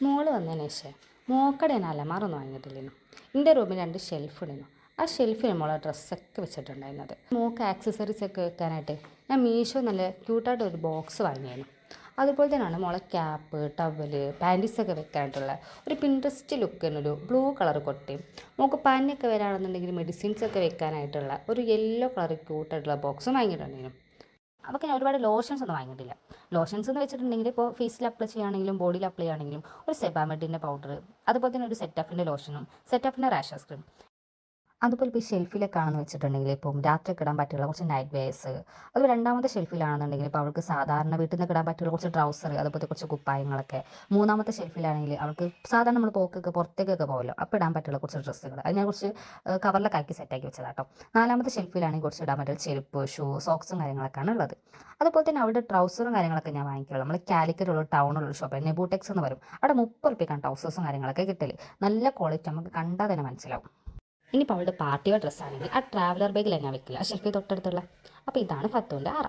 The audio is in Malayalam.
മോള് വന്നതിന് ശേഷം മോക്കടെ ഞാൻ അലമാറൊന്നും വാങ്ങിയിട്ടില്ലേനു. എൻ്റെ റൂമിൽ 2 ഷെൽഫ് ഉണ്ടായിരുന്നു. ആ ഷെൽഫിൽ മോളെ ഡ്രസ്സൊക്കെ വെച്ചിട്ടുണ്ടായിരുന്നത്. മോക്ക് ആക്സസറീസ് ഒക്കെ വെക്കാനായിട്ട് ഞാൻ മീഷോ നല്ല ക്യൂട്ടായിട്ട് ഒരു ബോക്സ് വാങ്ങിയായിരുന്നു. അതുപോലെ തന്നെയാണ് മോളെ ക്യാപ്പ്, ടവല്, പാൻറ്റീസൊക്കെ വെക്കാനായിട്ടുള്ള ഒരു പിൻട്രസ്റ്റ് ലുക്കിനൊരു ബ്ലൂ കളർ കൊട്ടയും മോൾക്ക് പനിയൊക്കെ വരാണെന്നുണ്ടെങ്കിൽ മെഡിസിൻസൊക്കെ വെക്കാനായിട്ടുള്ള ഒരു യെല്ലോ കളർ ക്യൂട്ടായിട്ടുള്ള ബോക്സും വാങ്ങിയിട്ടുണ്ടായിരുന്നു. അവൾക്ക് ഞാൻ ഒരുപാട് ലോഷൻസ് ഒന്നും വാങ്ങിയിട്ടില്ല. ലോഷൻസ് എന്ന് വെച്ചിട്ടുണ്ടെങ്കിൽ ഇപ്പോൾ ഫേസിൽ അപ്ലൈ ചെയ്യുകയാണെങ്കിലും ബോഡിയിൽ അപ്ലൈ ചെയ്യുകയാണെങ്കിലും ഒരു സെബാമെഡിൻ്റെ പൗഡർ, അതുപോലെ തന്നെ ഒരു സെറ്റഫിൻ്റെ ലോഷനും സെറ്റഫിൻ്റെ റാഷസ് ക്രീം. അതുപോലെ ഇപ്പോൾ ഈ ഷെൽഫിലൊക്കെയാണെന്ന് വെച്ചിട്ടുണ്ടെങ്കിൽ ഇപ്പം രാത്രിയൊക്കെ ഇടാൻ പറ്റിയുള്ള കുറച്ച് നൈറ്റ് വെയേഴ്സ്, അതുപോലെ രണ്ടാമത്തെ ഷെൽഫിലാണെന്നുണ്ടെങ്കിൽ ഇപ്പോൾ അവൾക്ക് സാധാരണ വീട്ടിൽ നിന്നൊക്കെ ഇടാൻ പറ്റിയുള്ള കുറച്ച് ട്രൗസർ, അതുപോലത്തെ കുറച്ച് കുപ്പായങ്ങളൊക്കെ. മൂന്നാമത്തെ ഷെൽഫിലാണെങ്കിൽ അവൾക്ക് സാധാരണ നമ്മൾ പുറത്തേക്കൊക്കെ പോകുമല്ലോ, അപ്പോൾ ഇടാൻ പറ്റുള്ള കുറച്ച് ഡ്രസ്സുകൾ, അത് ഞാൻ കുറച്ച് കവറിലൊക്കെ ആക്കി സെറ്റാക്കി വെച്ചതാട്ടോ. നാലാമത്തെ ഷെൽഫിലാണെങ്കിൽ കുറച്ച് ഇടാൻ പറ്റുള്ള ചെരുപ്പ്, ഷൂ, സോക്സും കാര്യങ്ങളൊക്കെയാണ് ഉള്ളത്. അതുപോലെ തന്നെ അവിടെ ട്രൗസറും കാര്യങ്ങളൊക്കെ ഞാൻ വാങ്ങിക്കുള്ളൂ. നമ്മൾ കാലിക്കറ്റുള്ള ടൗണുള്ള ഷോപ്പ് നെബൂടെക്സ് എന്ന് പറയും. അവിടെ 30 രൂപയ്ക്കാണ് ട്രൗസേഴ്സും കാര്യങ്ങളൊക്കെ കിട്ടല്. നല്ല ക്വാളിറ്റി, നമുക്ക് കണ്ടാൽ തന്നെ മനസ്സിലാവും. ഇനിയിപ്പോൾ അവളുടെ പാർട്ടി വെയർ ഡ്രസ്സാണെങ്കിൽ ആ ട്രാവലർ ബാഗിൽ തന്നെ വെക്കില്ല, ആ ഷെൽഫിൽ തൊട്ടടുത്തുള്ള. അപ്പോൾ ഇതാണ് ഫത്തുവിൻ്റെ ആറ.